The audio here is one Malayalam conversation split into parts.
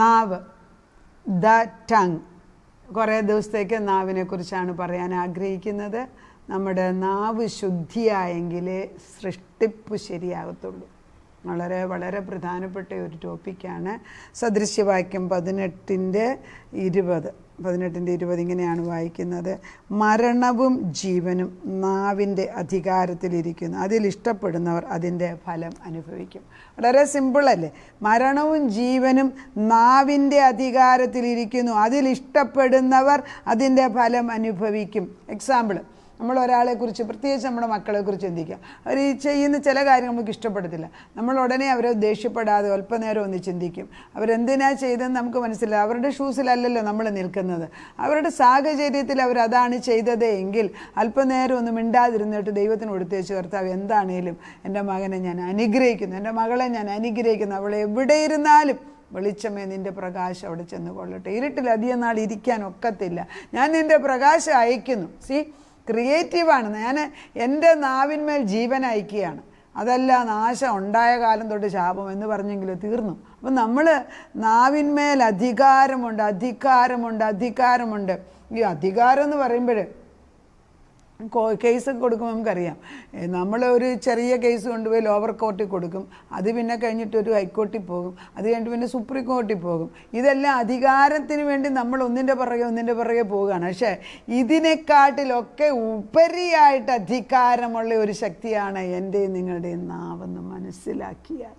നാവ്, ദ ടങ്. കുറേ ദിവസത്തേക്ക് നാവിനെ കുറിച്ചാണ് പറയാൻ ആഗ്രഹിക്കുന്നത്. നമ്മുടെ നാവ് ശുദ്ധിയായെങ്കിലേ സൃഷ്ടിപ്പ് ശരിയാകത്തുള്ളൂ. വളരെ വളരെ പ്രധാനപ്പെട്ട ഒരു ടോപ്പിക്കാണ്. സദൃശ്യവാക്യം 18:20 ഇങ്ങനെയാണ് വായിക്കുന്നത്: മരണവും ജീവനും നാവിൻ്റെ അധികാരത്തിലിരിക്കുന്നു, അതിലിഷ്ടപ്പെടുന്നവർ അതിൻ്റെ ഫലം അനുഭവിക്കും. വളരെ സിമ്പിളല്ലേ? മരണവും ജീവനും നാവിൻ്റെ അധികാരത്തിലിരിക്കുന്നു, അതിലിഷ്ടപ്പെടുന്നവർ അതിൻ്റെ ഫലം അനുഭവിക്കും. എക്സാമ്പിൾ, നമ്മൾ ഒരാളെക്കുറിച്ച്, പ്രത്യേകിച്ച് നമ്മുടെ മക്കളെക്കുറിച്ച് ചിന്തിക്കുക. അവർ ഈ ചെയ്യുന്ന ചില കാര്യങ്ങൾ നമുക്ക് ഇഷ്ടപ്പെടത്തില്ല. നമ്മൾ ഉടനെ അവരെ ദേഷ്യപ്പെടാതെ അല്പനേരം ഒന്ന് ചിന്തിക്കും. അവരെന്തിനാ ചെയ്തതെന്ന് നമുക്ക് മനസ്സിലായി. അവരുടെ ഷൂസിലല്ലല്ലോ നമ്മൾ നിൽക്കുന്നത്. അവരുടെ സാഹചര്യത്തിൽ അവരതാണ് ചെയ്തത് എങ്കിൽ അല്പനേരം ഒന്ന് മിണ്ടാതിരുന്നിട്ട് ദൈവത്തിന് കൊടുത്തേച്ച്, കർത്താവ് എന്താണേലും എൻ്റെ മകനെ ഞാൻ അനുഗ്രഹിക്കുന്നു, എൻ്റെ മകളെ ഞാൻ അനുഗ്രഹിക്കുന്നു, അവളെ എവിടെ ഇരുന്നാലും വെളിച്ചമേ നിൻ്റെ പ്രകാശം അവിടെ ചെന്ന് കൊള്ളട്ടെ, ഇരുട്ടിൽ അധികം നാൾ ഇരിക്കാൻ ഒക്കത്തില്ല, ഞാൻ നിൻ്റെ പ്രകാശം അയക്കുന്നു. ക്രിയേറ്റീവാണ്. ഞാൻ എൻ്റെ നാവിന്മേൽ ജീവൻ അയക്കുകയാണ്. അതല്ല നാശം ഉണ്ടായ കാലം തൊട്ട് ശാപം എന്ന് പറഞ്ഞെങ്കിലും തീർന്നു. അപ്പം നമ്മൾ നാവിന്മേൽ അധികാരമുണ്ട്. ഈ അധികാരം എന്ന് പറയുമ്പോൾ കേസൊക്കെ കൊടുക്കുമ്പോൾ നമുക്കറിയാം, നമ്മൾ ഒരു ചെറിയ കേസ് കൊണ്ടുപോയി ലോവർ കോർട്ടിൽ കൊടുക്കും, അത് പിന്നെ കഴിഞ്ഞിട്ട് ഒരു ഹൈക്കോർട്ടിൽ പോകും, അത് കഴിഞ്ഞിട്ട് പിന്നെ സുപ്രീം കോർട്ടിൽ പോകും. ഇതെല്ലാം അധികാരത്തിന് വേണ്ടി നമ്മൾ ഒന്നിൻ്റെ പുറകെ പോവുകയാണ്. പക്ഷേ ഇതിനെക്കാട്ടിലൊക്കെ ഉപരിയായിട്ട് അധികാരമുള്ള ഒരു ശക്തിയാണ് എൻ്റെയും നിങ്ങളുടെയും നാവെന്ന് മനസ്സിലാക്കിയാൽ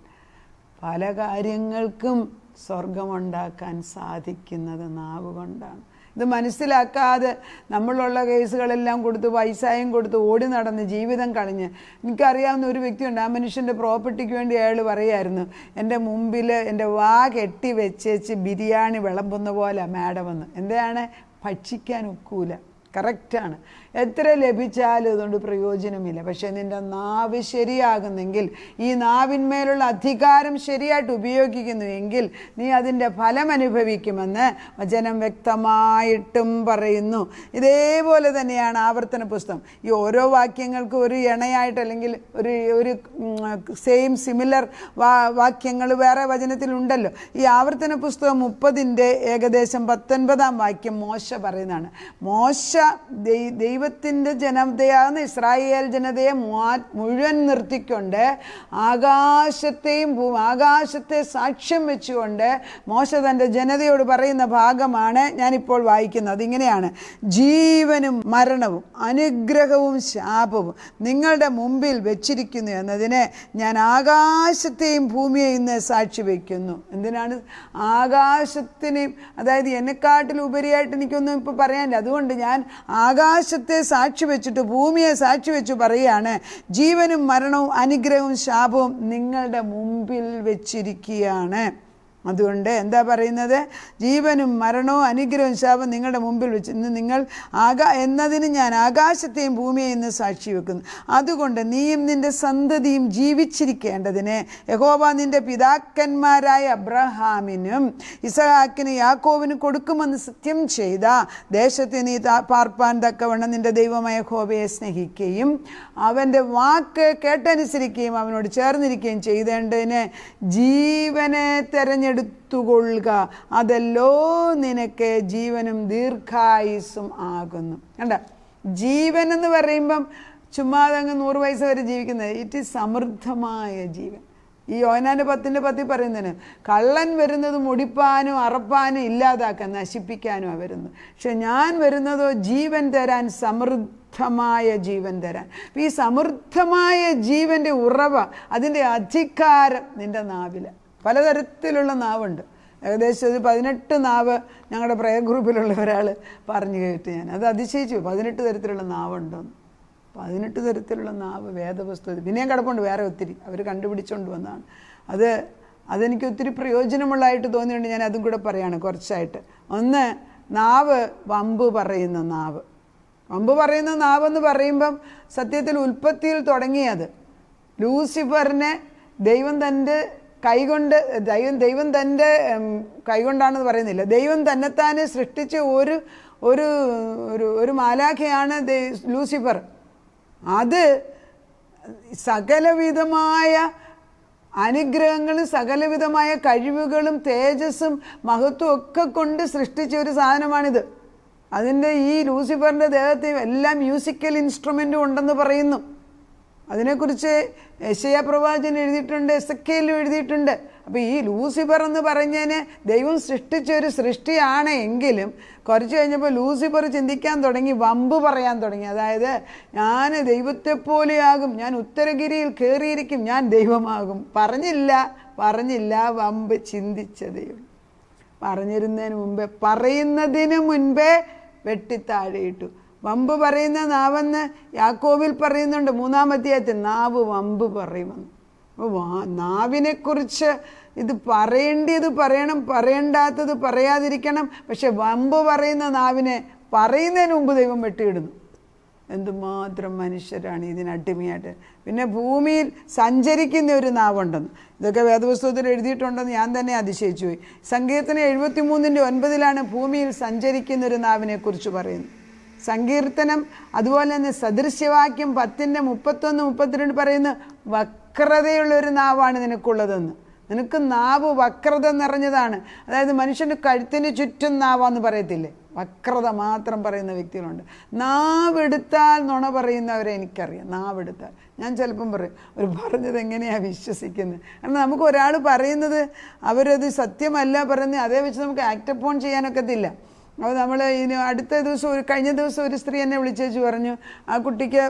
പല കാര്യങ്ങൾക്കും സ്വർഗമുണ്ടാക്കാൻ സാധിക്കുന്നത് നാവ് കൊണ്ടാണ്. ഇത് മനസ്സിലാക്കാതെ നമ്മളുള്ള കേസുകളെല്ലാം കൊടുത്ത് പൈസയും കൊടുത്ത് ഓടി നടന്ന് ജീവിതം കളഞ്ഞ്, എനിക്കറിയാവുന്ന ഒരു വ്യക്തിയുണ്ട്, ആ മനുഷ്യൻ്റെ പ്രോപ്പർട്ടിക്ക് വേണ്ടി അയാൾ പറയുമായിരുന്നു, എൻ്റെ മുമ്പിൽ എൻ്റെ വാ കെട്ടി വെച്ചേച്ച് ബിരിയാണി വിളമ്പുന്ന പോലെ മാഡം എന്ന്. എന്താണ്? ഭക്ഷിക്കാൻ ഒക്കൂല. കറക്റ്റാണ്. എത്ര ലഭിച്ചാലും അതുകൊണ്ട് പ്രയോജനമില്ല. പക്ഷേ നിൻ്റെ നാവ് ശരിയാകുന്നെങ്കിൽ, ഈ നാവിന്മേലുള്ള അധികാരം ശരിയായിട്ട് ഉപയോഗിക്കുന്നു എങ്കിൽ നീ അതിൻ്റെ ഫലം അനുഭവിക്കുമെന്ന് വചനം വ്യക്തമായിട്ടും പറയുന്നു. ഇതേപോലെ തന്നെയാണ് ആവർത്തന പുസ്തകം. ഈ ഓരോ വാക്യങ്ങൾക്കും ഒരു ഇണയായിട്ട് അല്ലെങ്കിൽ ഒരു സിമിലർ വാക്യങ്ങൾ വേറെ വചനത്തിലുണ്ടല്ലോ. ഈ ആവർത്തന പുസ്തകം 30 ഏകദേശം 19 വാക്യം മോശ പറയുന്നതാണ്. മോശ ദൈവത്തിൻ്റെ ജനതയാകുന്ന ഇസ്രായേൽ ജനതയെ മുഴുവൻ നിർത്തിക്കൊണ്ട് ആകാശത്തെ സാക്ഷ്യം വെച്ചുകൊണ്ട് മോശ തൻ്റെ ജനതയോട് പറയുന്ന ഭാഗമാണ് ഞാനിപ്പോൾ വായിക്കുന്നത്. അതിങ്ങനെയാണ്: ജീവനും മരണവും അനുഗ്രഹവും ശാപവും നിങ്ങളുടെ മുമ്പിൽ വെച്ചിരിക്കുന്നു എന്നതിന് ഞാൻ ആകാശത്തെയും ഭൂമിയെയും ഇന്ന് സാക്ഷി വയ്ക്കുന്നു. എന്തിനാണ്? ആകാശത്തിനെയും, അതായത് എന്നെക്കാട്ടിൽ ഉപരിയായിട്ട് എനിക്കൊന്നും ഇപ്പോൾ പറയാനില്ല. അതുകൊണ്ട് ഞാൻ ആകാശത്തെ സാക്ഷി വെച്ചിട്ട് ഭൂമിയെ സാക്ഷി വെച്ച് പറയുകയാണ്, ജീവനും മരണവും അനുഗ്രഹവും ശാപവും നിങ്ങളുടെ മുമ്പിൽ വെച്ചിരിക്കുകയാണ്. അതുകൊണ്ട് എന്താ പറയുന്നത്? ജീവനും മരണവും അനുഗ്രഹവും ശാപം നിങ്ങളുടെ മുമ്പിൽ വെച്ച് ഇന്ന് നിങ്ങൾ എന്നതിന് ഞാൻ ആകാശത്തെയും ഭൂമിയെയും ഇന്ന് സാക്ഷി വെക്കുന്നു. അതുകൊണ്ട് നീയും നിൻ്റെ സന്തതിയും ജീവിച്ചിരിക്കേണ്ടതിന് യഹോവ നിൻ്റെ പിതാക്കന്മാരായ അബ്രഹാമിനും ഇസഹാക്കിനും യാക്കോബിനും കൊടുക്കുമെന്ന് സത്യം ചെയ്ത ദേശത്തെ നീ പാർപ്പാൻ തക്കവണ്ണം നിൻ്റെ ദൈവമായ യഹോവയെ സ്നേഹിക്കുകയും അവൻ്റെ വാക്ക് കേട്ടനുസരിക്കുകയും അവനോട് ചേർന്നിരിക്കുകയും ചെയ്തേണ്ടതിന് ജീവനെ തെരഞ്ഞെടുത്തുകൊള്ളുക, അതല്ലോ നിനക്ക് ജീവനും ദീർഘായുസ്സും ആകുന്നു. കണ്ട, ജീവൻ എന്ന് പറയുമ്പം ചുമ്മാതങ്ങ് 100 വയസ്സ് വരെ ജീവിക്കുന്നത്. ഇറ്റ് ഈസ് സമൃദ്ധമായ ജീവൻ. ഈ യോഹന്നാന്റെ 10:10 പറയുന്നതിന് കള്ളൻ വരുന്നത് മുടിപ്പാനും അറപ്പാനും ഇല്ലാതാക്കാൻ, നശിപ്പിക്കാനുമാണ് വരുന്നത്. പക്ഷെ ഞാൻ വരുന്നതോ ജീവൻ തരാൻ, സമൃദ്ധമായ ജീവൻ തരാൻ. ഈ സമൃദ്ധമായ ജീവൻ്റെ ഉറവ, അതിൻ്റെ അധികാരം നിൻ്റെ നാവിൽ. പലതരത്തിലുള്ള നാവുണ്ട്. ഏകദേശം ഒരു 18 നാവ് ഞങ്ങളുടെ പ്രയർ ഗ്രൂപ്പിലുള്ള ഒരാൾ പറഞ്ഞു കേട്ട് ഞാൻ അത് അതിശയിച്ചു. 18 തരത്തിലുള്ള നാവുണ്ടോന്ന്. 18 തരത്തിലുള്ള നാവ് വേദപുസ്തകത്തിൽ പിന്നെയും കിടപ്പുണ്ട്, വേറെ ഒത്തിരി അവർ കണ്ടുപിടിച്ചുകൊണ്ട് വന്നതാണ്. അതെനിക്ക് ഒത്തിരി പ്രയോജനമുള്ളതായിട്ട് തോന്നിയുണ്ട്. ഞാൻ അതും കൂടെ പറയുകയാണ് കുറച്ചായിട്ട്. ഒന്ന്, നാവ് വമ്പ് പറയുന്ന നാവ്. വമ്പ് പറയുന്ന നാവെന്ന് പറയുമ്പം സത്യത്തിൽ ഉൽപ്പത്തിയിൽ തുടങ്ങിയത്. ലൂസിഫറിനെ ദൈവം തൻ്റെ കൈകൊണ്ട്, ദൈവം തൻ്റെ കൈകൊണ്ടാണെന്ന് പറയുന്നില്ല, ദൈവം തന്നെത്താനെ സൃഷ്ടിച്ച ഒരു മാലാഖയാണ് ലൂസിഫർ. അത് സകലവിധമായ അനുഗ്രഹങ്ങളും സകലവിധമായ കഴിവുകളും തേജസ്സും മഹത്വം ഒക്കെ കൊണ്ട് സൃഷ്ടിച്ച ഒരു സാധനമാണിത്. അതിൻ്റെ ഈ ലൂസിഫറിൻ്റെ ദേഹത്ത് എല്ലാം മ്യൂസിക്കൽ ഇൻസ്ട്രുമെൻറ്റും ഉണ്ടെന്ന് പറയുന്നു. അതിനെക്കുറിച്ച് യെശയ്യാ പ്രവാചകൻ എഴുതിയിട്ടുണ്ട്, എസെക്കിയേലും എഴുതിയിട്ടുണ്ട്. അപ്പോൾ ഈ ലൂസിഫർ എന്ന് പറഞ്ഞതിന് ദൈവം സൃഷ്ടിച്ച ഒരു സൃഷ്ടിയാണ് എങ്കിലും കുറച്ച് കഴിഞ്ഞപ്പോൾ ലൂസിഫർ ചിന്തിക്കാൻ തുടങ്ങി, വമ്പ് പറയാൻ തുടങ്ങി. അതായത് ഞാൻ ദൈവത്തെപ്പോലെയാകും, ഞാൻ ഉത്തരഗിരിയിൽ കയറിയിരിക്കും, ഞാൻ ദൈവമാകും. പറഞ്ഞില്ല വമ്പ് ചിന്തിച്ച ദൈവം. പറയുന്നതിന് മുൻപേ വെട്ടിത്താഴെയിട്ടു. വമ്പ് പറയുന്ന നാവെന്ന് യാക്കോബിൽ പറയുന്നുണ്ട് 3-ാം അധ്യായത്തിൽ, നാവ് വമ്പ് പറയുമെന്ന്. അപ്പോൾ നാവിനെക്കുറിച്ച് ഇത് പറയേണ്ടത് പറയണം, പറയേണ്ടാത്തത് പറയാതിരിക്കണം. പക്ഷെ വമ്പ് പറയുന്ന നാവിനെ പറയുന്നതിന് മുമ്പ് ദൈവം വെട്ടിയിടുന്നു. എന്തുമാത്രം മനുഷ്യരാണ് ഇതിനടിമയായിട്ട്. പിന്നെ ഭൂമിയിൽ സഞ്ചരിക്കുന്ന ഒരു നാവുണ്ടെന്ന്, ഇതൊക്കെ വേദപുസ്തകത്തിൽ എഴുതിയിട്ടുണ്ടെന്ന് ഞാൻ തന്നെ അതിശയിച്ചു പോയി. സങ്കീർത്തനം 73:9 ഭൂമിയിൽ സഞ്ചരിക്കുന്ന ഒരു നാവിനെ കുറിച്ച് പറയുന്നു. സങ്കീർത്തനം അതുപോലെ തന്നെ സദൃശ്യവാക്യം 10:31-32 പറയുന്നു, വക്രതയുള്ളൊരു നാവാണ് നിനക്കുള്ളതെന്ന്. നിനക്ക് നാവ് വക്രത നിറഞ്ഞതാണ്. അതായത് മനുഷ്യൻ്റെ കഴുത്തിന് ചുറ്റും നാവാന്ന് പറയത്തില്ലേ, വക്രത മാത്രം പറയുന്ന വ്യക്തികളുണ്ട്. നാവെടുത്താൽ നുണ പറയുന്നവരെ എനിക്കറിയാം. നാവെടുത്താൽ ഞാൻ ചിലപ്പം പറയും, അവർ പറഞ്ഞത് എങ്ങനെയാണ് വിശ്വസിക്കുന്നത്? കാരണം നമുക്ക് ഒരാൾ പറയുന്നത് അവരത് സത്യമല്ല പറയുന്നത്, അതേ വെച്ച് നമുക്ക് ആക്റ്റപ്പോൺ ചെയ്യാനൊക്കത്തില്ല. അപ്പോൾ നമ്മൾ കഴിഞ്ഞ ദിവസം ഒരു സ്ത്രീ എന്നെ വിളിച്ചേച്ച് പറഞ്ഞു, ആ കുട്ടിക്ക്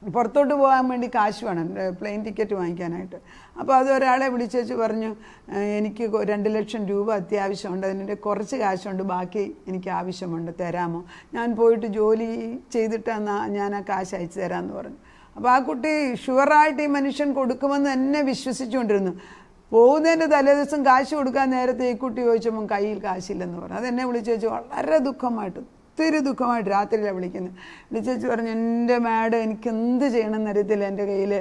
പുറത്തോട്ട് പോകാൻ വേണ്ടി കാശ് വേണം, പ്ലെയിൻ ടിക്കറ്റ് വാങ്ങിക്കാനായിട്ട്. അപ്പോൾ അത് ഒരാളെ വിളിച്ചേച്ച് പറഞ്ഞു, എനിക്ക് 2 ലക്ഷം രൂപ അത്യാവശ്യമുണ്ട്, അതിൻ്റെ കുറച്ച് കാശുണ്ട്, ബാക്കി എനിക്ക് ആവശ്യമുണ്ട്, തരാമോ? ഞാൻ പോയിട്ട് ജോലി ചെയ്തിട്ടാണ് ഞാൻ ആ കാശ് അയച്ചു തരാമെന്ന് പറഞ്ഞു. അപ്പോൾ ആ കുട്ടി ഷുവറായിട്ട് ഈ മനുഷ്യൻ കൊടുക്കുമെന്ന് എന്നെ വിശ്വസിച്ചുകൊണ്ടിരുന്നു. പോകുന്നതിൻ്റെ തലേദിവസം കാശ് കൊടുക്കാൻ നേരത്തെ ഈ കുട്ടി ചോദിച്ചപ്പോൾ കയ്യിൽ കാശില്ലെന്ന് പറഞ്ഞു. അതെന്നെ വിളിച്ചേച്ച് വളരെ ദുഃഖമായിട്ട്, ഒത്തിരി ദുഃഖമായിട്ട് രാത്രിയിലാണ് വിളിച്ചേച്ച് പറഞ്ഞു, എൻ്റെ മാഡം എനിക്ക് എന്ത് ചെയ്യണമെന്ന് അറിയത്തില്ല, എൻ്റെ കയ്യിൽ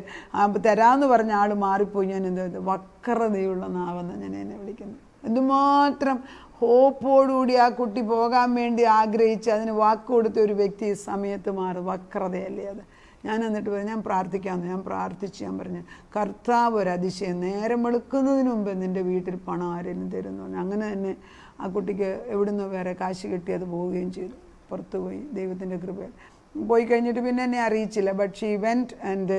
തരാമെന്ന് പറഞ്ഞ ആൾ മാറിപ്പോയി, ഞാൻ എന്ത് വക്രതയുള്ള നാവെന്ന് ഞാൻ എന്നെ വിളിക്കുന്നത്. എന്തുമാത്രം ഹോപ്പോടുകൂടി ആ കുട്ടി പോകാൻ വേണ്ടി ആഗ്രഹിച്ച് അതിന് വാക്ക് കൊടുത്ത ഒരു വ്യക്തി ഈ സമയത്ത് മാറും. വക്രതയല്ലേ അത്? ഞാൻ എന്നിട്ട് പറഞ്ഞു, ഞാൻ പ്രാർത്ഥിക്കാമെന്ന്. ഞാൻ പ്രാർത്ഥിച്ച് ഞാൻ പറഞ്ഞു, കർത്താവ് ഒരു അതിശയം, നേരം വെളുക്കുന്നതിന് മുമ്പ് നിൻ്റെ വീട്ടിൽ പണം ആരെങ്കിലും തരുന്നു പറഞ്ഞു. അങ്ങനെ തന്നെ ആ കുട്ടിക്ക് എവിടുന്ന് വേറെ കാശ് കിട്ടി അത് പോവുകയും ചെയ്തു. പുറത്തു പോയി, ദൈവത്തിൻ്റെ കൃപയിൽ പോയി കഴിഞ്ഞിട്ട് പിന്നെ എന്നെ അറിയിച്ചില്ല. But she went and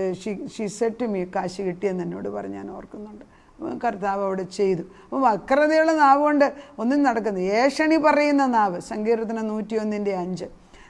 she said to me, കാശ് കിട്ടിയെന്ന് എന്നോട് പറഞ്ഞ് ഞാൻ ഓർക്കുന്നുണ്ട്. കർത്താവ് അവിടെ ചെയ്തു. അപ്പം വക്രതയുള്ള നാവ് കൊണ്ട് ഒന്നും നടക്കുന്നത്. ഏഷണി പറയുന്ന നാവ്, സങ്കീർത്തനം 101:5.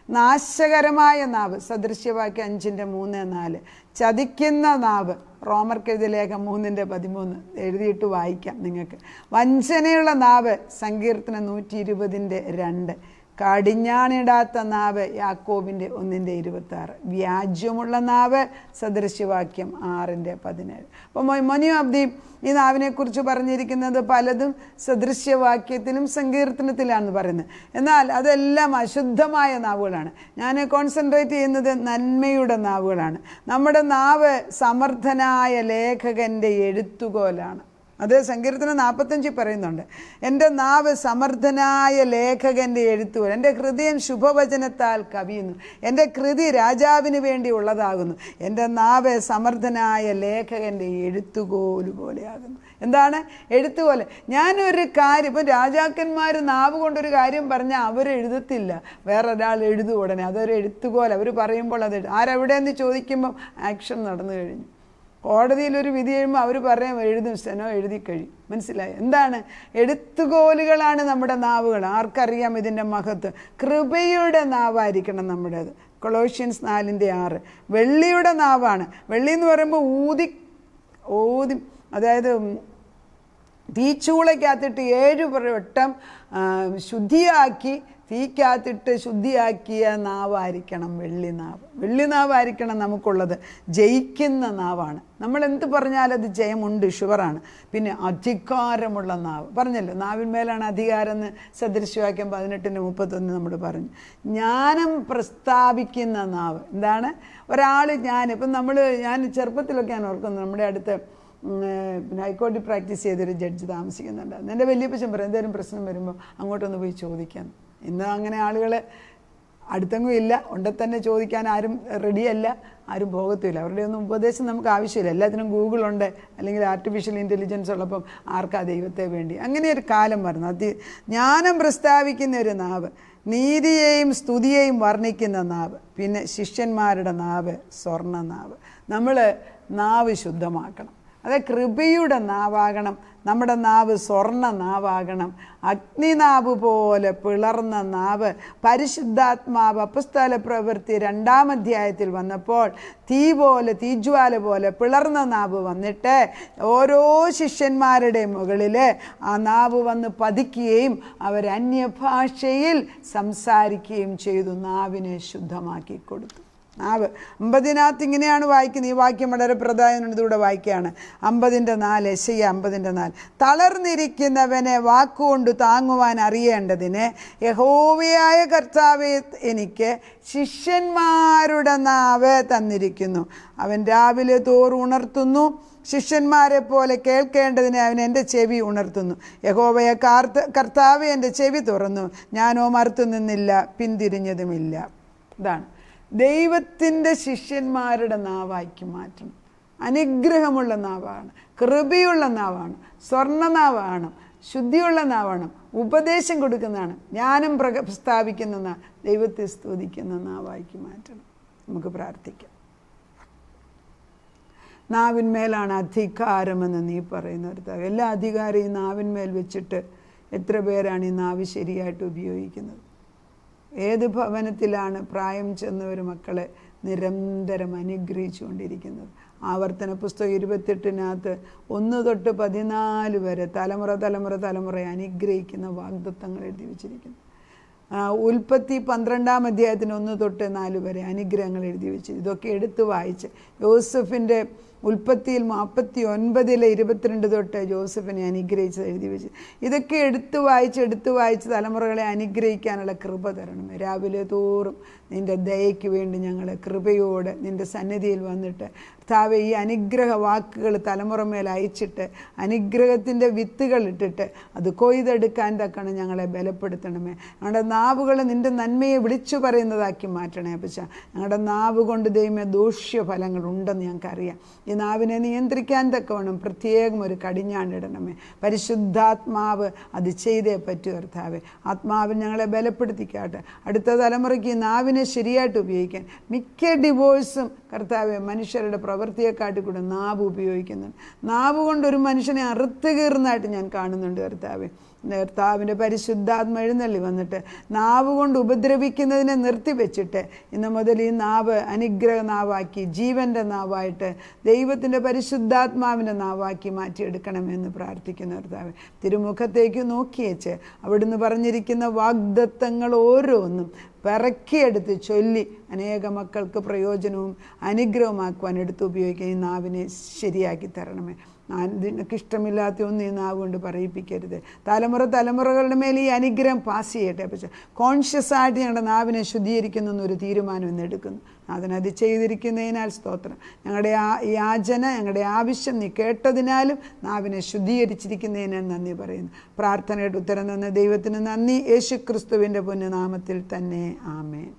നാശകരമായ നാവ്, സദൃശ്യവാക്യം 5:3-4. ചതിക്കുന്ന നാവ്, റോമർക്കെഴുതിയ ലേഖനം 3:13 എഴുതിയിട്ട് വായിക്കാം നിങ്ങൾക്ക്. വഞ്ചനയുള്ള നാവ്, സങ്കീർത്തനം 120:2. കടിഞ്ഞാണിടാത്ത നാവ്, യാക്കോബിൻ്റെ 1:26. വ്യാജ്യമുള്ള നാവ്, സദൃശ്യവാക്യം 6:17. അപ്പോൾ മനി ഓഫ് ദി ഈ നാവിനെക്കുറിച്ച് പറഞ്ഞിരിക്കുന്നത് പലതും സദൃശ്യവാക്യത്തിലും സങ്കീർത്തനത്തിലാണെന്ന് പറയുന്നത്. എന്നാൽ അതെല്ലാം അശുദ്ധമായ നാവുകളാണ്. ഞാൻ കോൺസെൻട്രേറ്റ് ചെയ്യുന്നത് നന്മയുടെ നാവുകളാണ്. നമ്മുടെ നാവ് സമർത്ഥനായ ലേഖകൻ്റെ എഴുത്തുകോലാണ്. അത് സങ്കീർത്തനം 45 പറയുന്നുണ്ട്, എൻ്റെ നാവ് സമർത്ഥനായ ലേഖകൻ്റെ എഴുത്തുകോൽ, എൻ്റെ ഹൃദയം ശുഭവചനത്താൽ കവിയുന്നു, എൻ്റെ കൃതി രാജാവിന് വേണ്ടി ഉള്ളതാകുന്നു, എൻ്റെ നാവ് സമർത്ഥനായ ലേഖകൻ്റെ എഴുത്തുകോല് പോലെയാകുന്നു. എന്താണ് എഴുത്തുകോല്? ഞാനൊരു കാര്യം, ഇപ്പം രാജാക്കന്മാർ നാവ് കൊണ്ടൊരു കാര്യം പറഞ്ഞാൽ അവരെഴുതത്തില്ല, വേറൊരാൾ എഴുതും ഉടനെ. അതൊരു എഴുത്തുകോൽ. അവർ പറയുമ്പോൾ അത് ആരെവിടെയെന്ന് ചോദിക്കുമ്പം ആക്ഷൻ നടന്നു കഴിഞ്ഞു. കോടതിയിലൊരു വിധി കഴിയുമ്പോൾ അവർ പറയാം എഴുതും, സ്റ്റെനോ എഴുതി കഴിയും. മനസ്സിലായി? എന്താണ്? എഴുത്തുകോലുകളാണ് നമ്മുടെ നാവുകൾ. ആർക്കറിയാം ഇതിൻ്റെ മഹത്വം? കൃപയുടെ നാവായിരിക്കണം നമ്മുടേത്. കൊളോഷ്യൻസ് 4:6. വെള്ളിയുടെ നാവാണ്. വെള്ളി എന്ന് പറയുമ്പോൾ ഊതി അതായത് തീച്ചൂളയ്ക്കകത്തിട്ട് 7 വട്ടം ശുദ്ധിയാക്കി തീക്കകത്തിട്ട് ശുദ്ധിയാക്കിയ നാവായിരിക്കണം വെള്ളി നാവ്. വെള്ളി നാവായിരിക്കണം നമുക്കുള്ളത്. ജയിക്കുന്ന നാവാണ്. നമ്മൾ എന്ത് പറഞ്ഞാലും അത് ജയമുണ്ട്, ഷുവറാണ്. പിന്നെ അധികാരമുള്ള നാവ്, പറഞ്ഞല്ലോ നാവിന്മേലാണ് അധികാരം എന്ന് സദൃശ്യവാക്യം 18:31 നമ്മൾ പറഞ്ഞു. ജ്ഞാനം പ്രസ്താവിക്കുന്ന നാവ്. എന്താണ്? ഒരാൾ ഇപ്പം ഞാൻ ചെറുപ്പത്തിലൊക്കെ ഞാൻ ഓർക്കുന്നത്, നമ്മുടെ അടുത്ത് ഹൈക്കോടതി പ്രാക്ടീസ് ചെയ്തൊരു ജഡ്ജ് താമസിക്കുന്നുണ്ടായിരുന്നു. എൻ്റെ വലിയപ്പച്ചൻ പറയും എന്തെങ്കിലും പ്രശ്നം വരുമ്പോൾ അങ്ങോട്ടൊന്ന് പോയി ചോദിക്കാൻ. ഇന്ന് അങ്ങനെ ആളുകൾ അടുത്തെങ്ങും ഇല്ല, ഉണ്ടെ തന്നെ ചോദിക്കാൻ ആരും റെഡിയല്ല, ആരും പോകത്തുമില്ല. അവരുടെ ഒന്നും ഉപദേശം നമുക്ക് ആവശ്യമില്ല. എല്ലാത്തിനും ഗൂഗിളുണ്ട്, അല്ലെങ്കിൽ ആർട്ടിഫിഷ്യൽ ഇൻ്റലിജൻസ് ഉള്ളപ്പം ആർക്കാ ദൈവത്തെ വേണ്ടി? അങ്ങനെ ഒരു കാലം വരുന്നു. ജ്ഞാനം പ്രസ്താവിക്കുന്ന ഒരു നാവ്, നീതിയെയും സ്തുതിയെയും വർണ്ണിക്കുന്ന നാവ്, പിന്നെ ശിഷ്യന്മാരുടെ നാവ് സ്വർണ്ണ നാവ്. നമ്മൾ നാവ് ശുദ്ധമാക്കണം. അത് കൃപയുടെ നാവാകണം. നമ്മുടെ നാവ് സ്വർണ്ണ നാവാകണം. അഗ്നിനാവ് പോലെ പിളർന്ന നാവ്. പരിശുദ്ധാത്മാവ് അപ്പസ്തോല പ്രവൃത്തി 2-ാം അധ്യായത്തിൽ വന്നപ്പോൾ തീജ്വാല പോലെ പിളർന്ന നാവ് വന്നിട്ട് ഓരോ ശിഷ്യന്മാരുടെ മുകളിൽ ആ നാവ് വന്ന് പതിക്കുകയും അവർ അന്യഭാഷയിൽ സംസാരിക്കുകയും ചെയ്തു. നാവിനെ ശുദ്ധമാക്കി കൊടുത്തു. നാവ് 50-നകത്ത് ഇങ്ങനെയാണ് വായിക്കുന്നത്. ഈ വാക്യം വളരെ പ്രധാനമാണ്. ഇതുകൂടെ വായിക്കുകയാണ്. 50:4, യെശയ്യാ 50:4. തളർന്നിരിക്കുന്നവനെ വാക്കുകൊണ്ട് താങ്ങുവാൻ അറിയേണ്ടതിന് യഹോവയായ കർത്താവേ എനിക്ക് ശിഷ്യന്മാരുടെ നാവ് തന്നിരിക്കുന്നു. അവൻ രാവിലെ തോറും ഉണർത്തുന്നു, ശിഷ്യന്മാരെ പോലെ കേൾക്കേണ്ടതിന് അവൻ എൻ്റെ ചെവി ഉണർത്തുന്നു. യഹോവയെ കർത്താവേ എൻ്റെ ചെവി തുറന്നു, ഞാനോ മറുത്തു നിന്നില്ല, പിന്തിരിഞ്ഞതുമില്ല. ഇതാണ് ദൈവത്തിൻ്റെ ശിഷ്യന്മാരുടെ നാവാക്കി മാറ്റണം. അനുഗ്രഹമുള്ള നാവാണ്, കൃപയുള്ള നാവാണ്, സ്വർണ്ണനാവാണ്, ശുദ്ധിയുള്ള നാവാണ്, ഉപദേശം കൊടുക്കുന്നതാണ്, ജ്ഞാനം പ്രസ്താവിക്കുന്ന, ദൈവത്തെ സ്തുതിക്കുന്ന നാവാക്കി മാറ്റണം. നമുക്ക് പ്രാർത്ഥിക്കാം. നാവിന്മേലാണ് അധികാരമെന്ന് നീ പറയുന്ന എല്ലാ അധികാരവും നാവിന്മേൽ വെച്ചിട്ട് എത്ര പേരാണ് ഈ നാവ് ശരിയായിട്ട് ഉപയോഗിക്കുന്നത്? ഏത് ഭവനത്തിലാണ് പ്രായം ചെന്നവർ മക്കളെ നിരന്തരം അനുഗ്രഹിച്ചു കൊണ്ടിരിക്കുന്നത്? ആവർത്തന പുസ്തകം 28-നകത്ത് 1 തൊട്ട് 14 വരെ തലമുറയെ അനുഗ്രഹിക്കുന്ന വാഗ്ദത്തങ്ങൾ എഴുതി വച്ചിരിക്കുന്നു. ഉൽപ്പത്തി 12-ാം അധ്യായത്തിന് 1 തൊട്ട് 4 വരെ അനുഗ്രഹങ്ങൾ എഴുതി വെച്ചു. ഇതൊക്കെ എടുത്ത് വായിച്ച് യോസഫിൻ്റെ ഉൽപ്പത്തിയിൽ 49:22 തൊട്ട് ജോസഫിനെ അനുഗ്രഹിച്ചത് എഴുതി വെച്ച് ഇതൊക്കെ എടുത്തു വായിച്ച് തലമുറകളെ അനുഗ്രഹിക്കാനുള്ള കൃപ തരണമേ. രാവിലെ തോറും നിൻ്റെ ദയയ്ക്ക് വേണ്ടി ഞങ്ങൾ കൃപയോടെ നിൻ്റെ സന്നിധിയിൽ വന്നിട്ട് കർത്താവേ, ഈ അനുഗ്രഹ വാക്കുകൾ തലമുറ മേൽ അയച്ചിട്ട് അനുഗ്രഹത്തിൻ്റെ വിത്തുകൾ ഇട്ടിട്ട് അത് കൊയ്തെടുക്കാൻ തക്കണം ഞങ്ങളെ ബലപ്പെടുത്തണമേ. ഞങ്ങളുടെ നാവുകൾ നിൻ്റെ നന്മയെ വിളിച്ചു പറയുന്നതാക്കി മാറ്റണേ അപ്പച്ച. ഞങ്ങളുടെ നാവ് കൊണ്ട് ദൈവമേ ദൂഷ്യഫലങ്ങൾ ഉണ്ടെന്ന് ഞങ്ങൾക്കറിയാം. ഈ നാവിനെ നിയന്ത്രിക്കാൻ തക്കവണ്ണം പ്രത്യേകം ഒരു കടിഞ്ഞാണിടണമേ. പരിശുദ്ധാത്മാവ് അത് ചെയ്തേ പറ്റൂ കർത്താവേ. ആത്മാവിൽ ഞങ്ങളെ ബലപ്പെടുത്തിക്കാട്ടെ. അടുത്ത തലമുറയ്ക്ക് ഈ നാവിനെ ശരിയായിട്ട് ഉപയോഗിക്കാൻ. മിക്ക ഡിവോഴ്സും കർത്താവെ മനുഷ്യരുടെ പ്രവൃത്തിയെക്കാട്ടി കൂടെ നാവ് ഉപയോഗിക്കുന്നുണ്ട്. നാവ് കൊണ്ട് ഒരു മനുഷ്യനെ അറുത്ത് കീറുന്നതായിട്ട് ഞാൻ കാണുന്നുണ്ട് കർത്താവെ. കർത്താവിൻ്റെ പരിശുദ്ധാത്മ എഴുന്നള്ളി വന്നിട്ട് നാവ് കൊണ്ട് ഉപദ്രവിക്കുന്നതിനെ നിർത്തിവെച്ചിട്ട് ഇന്ന് മുതൽ ഈ നാവ് അനുഗ്രഹ നാവാക്കി ജീവൻ്റെ നാവായിട്ട് ദൈവത്തിൻ്റെ പരിശുദ്ധാത്മാവിൻ്റെ നാവാക്കി മാറ്റിയെടുക്കണമെന്ന് പ്രാർത്ഥിക്കുന്ന കർത്താവെ. തിരുമുഖത്തേക്ക് നോക്കിയേച്ച് അവിടുന്ന് പറഞ്ഞിരിക്കുന്ന വാഗ്ദത്തങ്ങൾ ഓരോന്നും പിറക്കിയെടുത്ത് ചൊല്ലി അനേക മക്കൾക്ക് പ്രയോജനവും അനുഗ്രഹമാക്കുവാൻ എടുത്ത് ഉപയോഗിക്കാൻ ഈ നാവിനെ ശരിയാക്കി തരണമേ. നിനക്ക് ഇഷ്ടമില്ലാത്ത ഒന്നും ഈ നാവ് കൊണ്ട് പറയിപ്പിക്കരുത്. തലമുറകളുടെ മേൽ ഈ അനുഗ്രഹം പാസ് ചെയ്യട്ടെ. പക്ഷേ കോൺഷ്യസ് ആയിട്ട് ഞങ്ങളുടെ നാവിനെ ശുദ്ധീകരിക്കുന്നു എന്നൊരു തീരുമാനം ഇന്ന് എടുക്കുന്നു. അതിനത് ചെയ്തിരിക്കുന്നതിനാൽ സ്തോത്രം. ഞങ്ങളുടെ യാചന, ഞങ്ങളുടെ ആവശ്യം നീ കേട്ടതിനാലും നാവിനെ ശുദ്ധീകരിച്ചിരിക്കുന്നതിനാൽ നന്ദി പറയുന്നു. പ്രാർത്ഥനയുടെ ഉത്തരം തന്ന ദൈവത്തിന് നന്ദി. യേശുക്രിസ്തുവിൻ്റെ പുണ്യനാമത്തിൽ തന്നെ ആമേൻ.